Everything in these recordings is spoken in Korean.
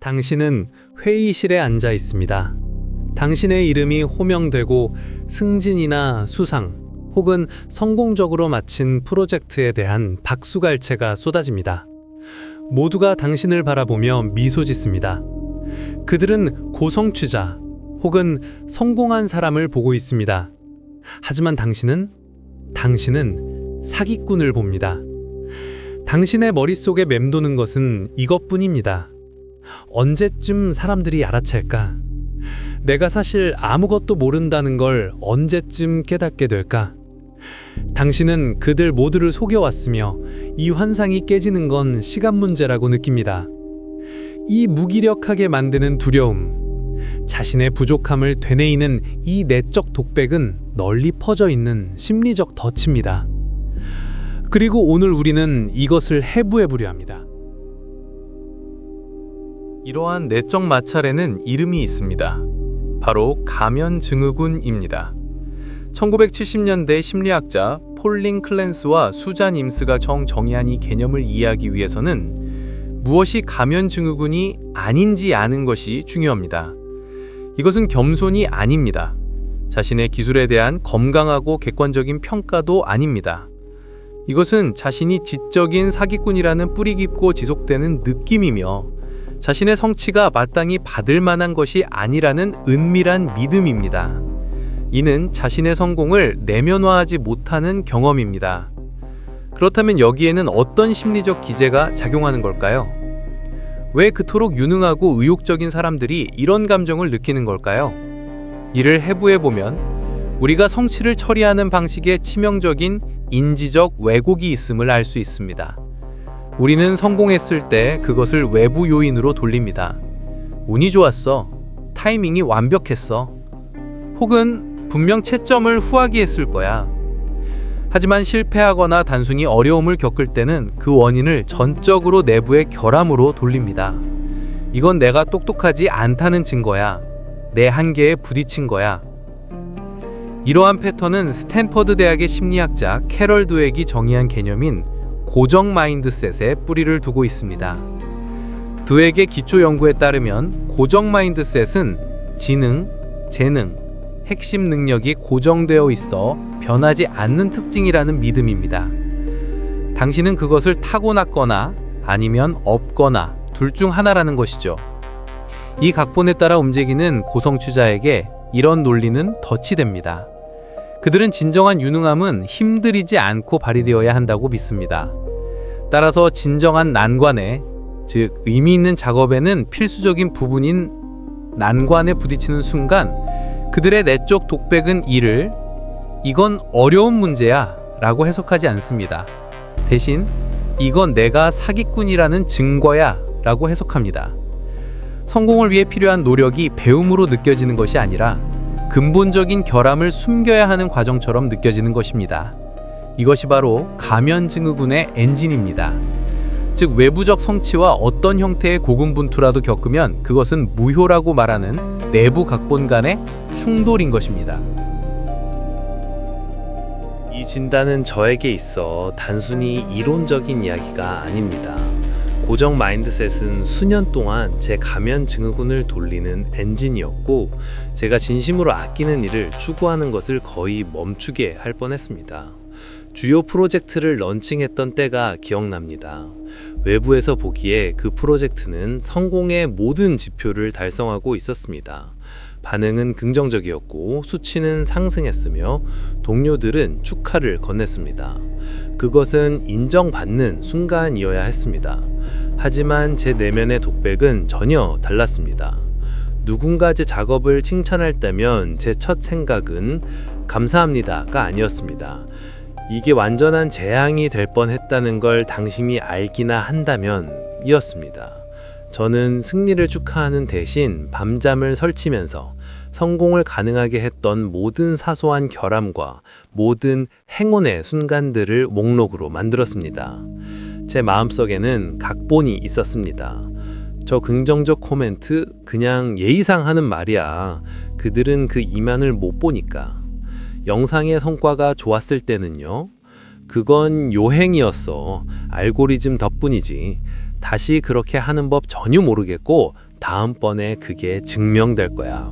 당신은 회의실에 앉아 있습니다. 당신의 이름이 호명되고 승진이나 수상 혹은 성공적으로 마친 프로젝트에 대한 박수갈채가 쏟아집니다. 모두가 당신을 바라보며 미소 짓습니다. 그들은 고성취자 혹은 성공한 사람을 보고 있습니다. 하지만 당신은 사기꾼을 봅니다. 당신의 머릿속에 맴도는 것은 이것뿐입니다. 언제쯤 사람들이 알아챌까? 내가 사실 아무것도 모른다는 걸 언제쯤 깨닫게 될까? 당신은 그들 모두를 속여왔으며 이 환상이 깨지는 건 시간 문제라고 느낍니다. 이 무기력하게 만드는 두려움, 자신의 부족함을 되뇌이는 이 내적 독백은 널리 퍼져 있는 심리적 덫입니다. 그리고 오늘 우리는 이것을 해부해보려 합니다. 이러한 내적 마찰에는 이름이 있습니다. 바로 가면증후군입니다. 1970년대 심리학자 폴린 클랜스와 수잔 임스가 정의한 이 개념을 이해하기 위해서는 무엇이 가면증후군이 아닌지 아는 것이 중요합니다. 이것은 겸손이 아닙니다. 자신의 기술에 대한 건강하고 객관적인 평가도 아닙니다. 이것은 자신이 지적인 사기꾼이라는 뿌리 깊고 지속되는 느낌이며 자신의 성취가 마땅히 받을 만한 것이 아니라는 은밀한 믿음입니다. 이는 자신의 성공을 내면화하지 못하는 경험입니다. 그렇다면 여기에는 어떤 심리적 기제가 작용하는 걸까요? 왜 그토록 유능하고 의욕적인 사람들이 이런 감정을 느끼는 걸까요? 이를 해부해보면 우리가 성취를 처리하는 방식에 치명적인 인지적 왜곡이 있음을 알 수 있습니다. 우리는 성공했을 때 그것을 외부 요인으로 돌립니다. 운이 좋았어. 타이밍이 완벽했어. 혹은 분명 채점을 후하게 했을 거야. 하지만 실패하거나 단순히 어려움을 겪을 때는 그 원인을 전적으로 내부의 결함으로 돌립니다. 이건 내가 똑똑하지 않다는 증거야. 내 한계에 부딪힌 거야. 이러한 패턴은 스탠퍼드 대학의 심리학자 캐럴 드웨기 정의한 개념인 고정 마인드셋에 뿌리를 두고 있습니다. 드웨기의 기초 연구에 따르면 고정 마인드셋은 지능, 재능, 핵심 능력이 고정되어 있어 변하지 않는 특징이라는 믿음입니다. 당신은 그것을 타고났거나 아니면 없거나 둘 중 하나라는 것이죠. 이 각본에 따라 움직이는 고성취자에게 이런 논리는 덫이 됩니다. 그들은 진정한 유능함은 힘들이지 않고 발휘되어야 한다고 믿습니다. 따라서 진정한 난관에, 즉 의미 있는 작업에는 필수적인 부분인 난관에 부딪히는 순간 그들의 내적 독백은 이건 어려운 문제야 라고 해석하지 않습니다. 대신 이건 내가 사기꾼이라는 증거야 라고 해석합니다. 성공을 위해 필요한 노력이 배움으로 느껴지는 것이 아니라 근본적인 결함을 숨겨야 하는 과정처럼 느껴지는 것입니다. 이것이 바로 가면증후군의 엔진입니다. 즉 외부적 성취와 어떤 형태의 고군분투라도 겪으면 그것은 무효라고 말하는 내부 각본 간의 충돌인 것입니다. 이 진단은 저에게 있어 단순히 이론적인 이야기가 아닙니다. 고정 마인드셋은 수년 동안 제 가면 증후군을 돌리는 엔진이었고 제가 진심으로 아끼는 일을 추구하는 것을 거의 멈추게 할 뻔했습니다. 주요 프로젝트를 런칭했던 때가 기억납니다. 외부에서 보기에 그 프로젝트는 성공의 모든 지표를 달성하고 있었습니다. 반응은 긍정적이었고 수치는 상승했으며 동료들은 축하를 건넸습니다. 그것은 인정받는 순간이어야 했습니다. 하지만 제 내면의 독백은 전혀 달랐습니다. 누군가 제 작업을 칭찬할 때면 제 첫 생각은 감사합니다가 아니었습니다. 이게 완전한 재앙이 될 뻔했다는 걸 당신이 알기나 한다면 이었습니다. 저는 승리를 축하하는 대신 밤잠을 설치면서 성공을 가능하게 했던 모든 사소한 결함과 모든 행운의 순간들을 목록으로 만들었습니다. 제 마음속에는 각본이 있었습니다. 저 긍정적 코멘트 그냥 예의상 하는 말이야. 그들은 그 이면을 못 보니까. 영상의 성과가 좋았을 때는요. 그건 요행이었어. 알고리즘 덕분이지. 다시 그렇게 하는 법 전혀 모르겠고 다음번에 그게 증명될 거야.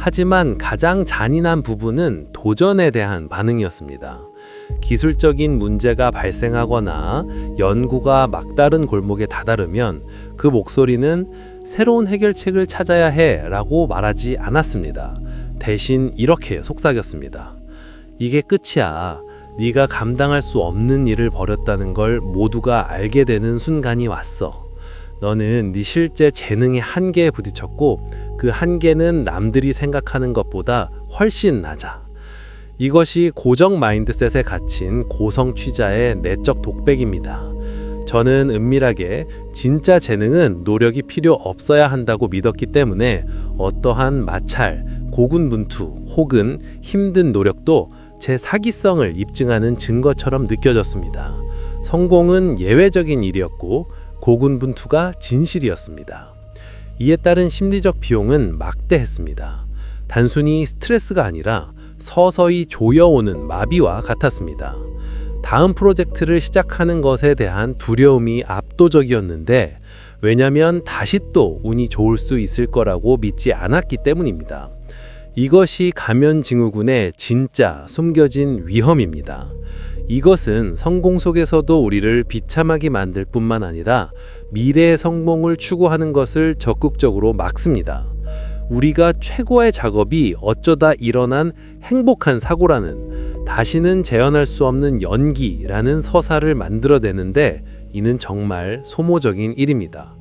하지만 가장 잔인한 부분은 도전에 대한 반응이었습니다. 기술적인 문제가 발생하거나 연구가 막다른 골목에 다다르면 그 목소리는 새로운 해결책을 찾아야 해 라고 말하지 않았습니다. 대신 이렇게 속삭였습니다. 이게 끝이야. 네가 감당할 수 없는 일을 벌였다는 걸 모두가 알게 되는 순간이 왔어. 너는 네 실제 재능의 한계에 부딪혔고 그 한계는 남들이 생각하는 것보다 훨씬 낮아. 이것이 고정 마인드셋에 갇힌 고성취자의 내적 독백입니다. 저는 은밀하게 진짜 재능은 노력이 필요 없어야 한다고 믿었기 때문에 어떠한 마찰, 고군분투 혹은 힘든 노력도 제 사기성을 입증하는 증거처럼 느껴졌습니다. 성공은 예외적인 일이었고 고군분투가 진실이었습니다. 이에 따른 심리적 비용은 막대했습니다. 단순히 스트레스가 아니라 서서히 조여오는 마비와 같았습니다. 다음 프로젝트를 시작하는 것에 대한 두려움이 압도적이었는데 왜냐면 다시 또 운이 좋을 수 있을 거라고 믿지 않았기 때문입니다. 이것이 가면증후군의 진짜 숨겨진 위험입니다. 이것은 성공 속에서도 우리를 비참하게 만들 뿐만 아니라 미래의 성공을 추구하는 것을 적극적으로 막습니다. 우리가 최고의 작업이 어쩌다 일어난 행복한 사고라는, 다시는 재현할 수 없는 연기라는 서사를 만들어내는데 이는 정말 소모적인 일입니다.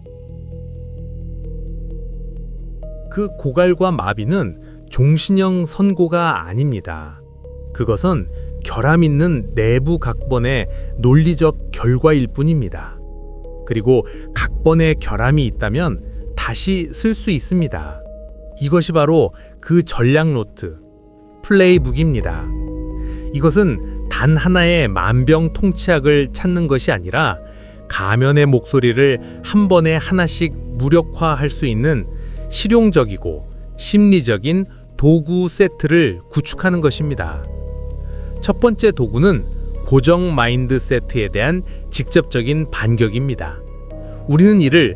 그 고갈과 마비는 종신형 선고가 아닙니다. 그것은 결함 있는 내부 각본의 논리적 결과일 뿐입니다. 그리고 각본에 결함이 있다면 다시 쓸 수 있습니다. 이것이 바로 그 전략 노트, 플레이북입니다. 이것은 단 하나의 만병통치약을 찾는 것이 아니라 가면의 목소리를 한 번에 하나씩 무력화할 수 있는 실용적이고 심리적인 도구 세트를 구축하는 것입니다. 첫 번째 도구는 고정 마인드 세트에 대한 직접적인 반격입니다. 우리는 이를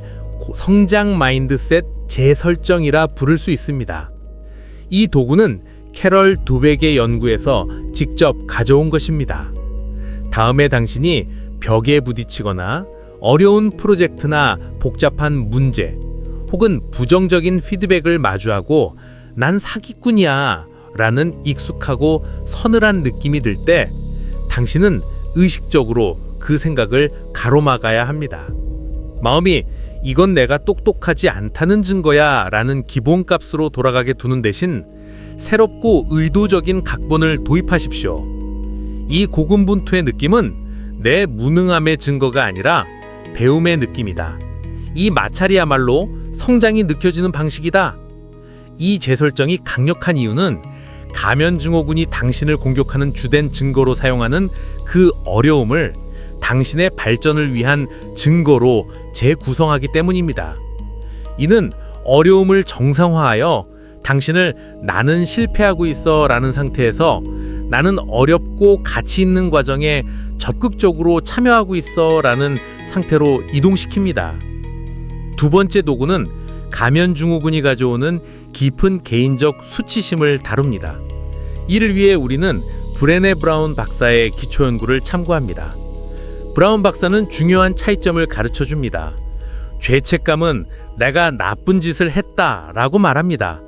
성장 마인드셋 재설정이라 부를 수 있습니다. 이 도구는 캐럴 두벡의 연구에서 직접 가져온 것입니다. 다음에 당신이 벽에 부딪히거나 어려운 프로젝트나 복잡한 문제 혹은 부정적인 피드백을 마주하고 난 사기꾼이야 라는 익숙하고 서늘한 느낌이 들 때 당신은 의식적으로 그 생각을 가로막아야 합니다. 마음이 이건 내가 똑똑하지 않다는 증거야 라는 기본값으로 돌아가게 두는 대신 새롭고 의도적인 각본을 도입하십시오. 이 고군분투의 느낌은 내 무능함의 증거가 아니라 배움의 느낌이다. 이 마찰이야말로 성장이 느껴지는 방식이다. 이 재설정이 강력한 이유는 가면증후군이 당신을 공격하는 주된 증거로 사용하는 그 어려움을 당신의 발전을 위한 증거로 재구성하기 때문입니다. 이는 어려움을 정상화하여 당신을 나는 실패하고 있어 라는 상태에서 나는 어렵고 가치 있는 과정에 적극적으로 참여하고 있어 라는 상태로 이동시킵니다. 두 번째 도구는 가면증후군이 가져오는 깊은 개인적 수치심을 다룹니다. 이를 위해 우리는 브레네 브라운 박사의 기초연구를 참고합니다. 브라운 박사는 중요한 차이점을 가르쳐 줍니다. 죄책감은 내가 나쁜 짓을 했다라고 말합니다.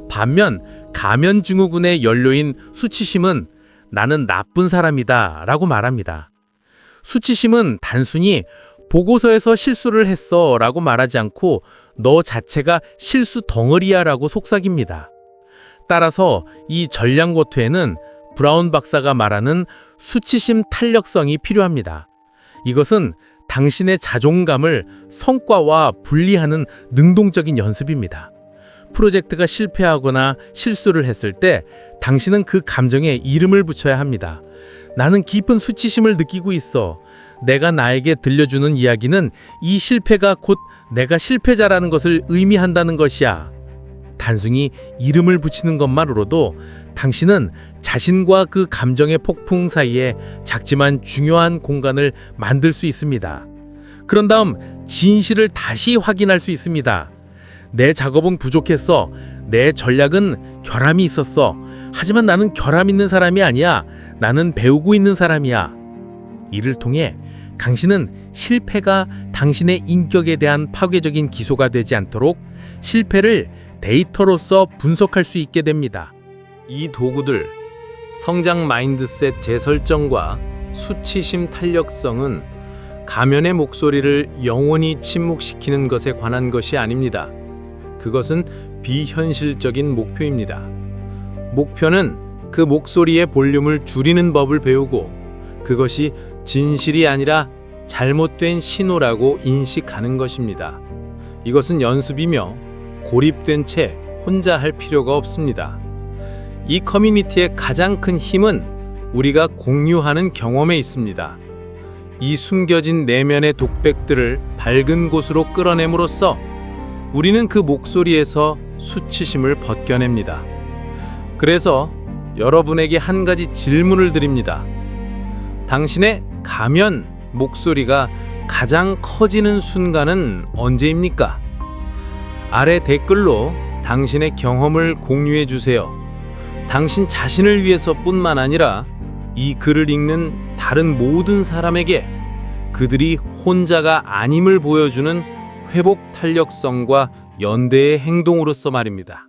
반면 가면증후군의 연료인 수치심은 나는 나쁜 사람이다라고 말합니다. 수치심은 단순히 보고서에서 실수를 했어 라고 말하지 않고 너 자체가 실수 덩어리야 라고 속삭입니다. 따라서 이 전략노트에는 브라운 박사가 말하는 수치심 탄력성이 필요합니다. 이것은 당신의 자존감을 성과와 분리하는 능동적인 연습입니다. 프로젝트가 실패하거나 실수를 했을 때 당신은 그 감정에 이름을 붙여야 합니다. 나는 깊은 수치심을 느끼고 있어. 내가 나에게 들려주는 이야기는 이 실패가 곧 내가 실패자라는 것을 의미한다는 것이야. 단순히 이름을 붙이는 것만으로도 당신은 자신과 그 감정의 폭풍 사이에 작지만 중요한 공간을 만들 수 있습니다. 그런 다음 진실을 다시 확인할 수 있습니다. 내 작업은 부족했어. 내 전략은 결함이 있었어. 하지만 나는 결함 있는 사람이 아니야. 나는 배우고 있는 사람이야. 이를 통해 당신은 실패가 당신의 인격에 대한 파괴적인 기소가 되지 않도록 실패를 데이터로서 분석할 수 있게 됩니다. 이 도구들, 성장 마인드셋 재설정과 수치심 탄력성은 가면의 목소리를 영원히 침묵시키는 것에 관한 것이 아닙니다. 그것은 비현실적인 목표입니다. 목표는 그 목소리의 볼륨을 줄이는 법을 배우고 그것이 진실이 아니라 잘못된 신호라고 인식하는 것입니다. 이것은 연습이며 고립된 채 혼자 할 필요가 없습니다. 이 커뮤니티의 가장 큰 힘은 우리가 공유하는 경험에 있습니다. 이 숨겨진 내면의 독백들을 밝은 곳으로 끌어냄으로써 우리는 그 목소리에서 수치심을 벗겨냅니다. 그래서 여러분에게 한 가지 질문을 드립니다. 당신의 가면 목소리가 가장 커지는 순간은 언제입니까? 아래 댓글로 당신의 경험을 공유해 주세요. 당신 자신을 위해서뿐만 아니라 이 글을 읽는 다른 모든 사람에게 그들이 혼자가 아님을 보여주는 회복 탄력성과 연대의 행동으로서 말입니다.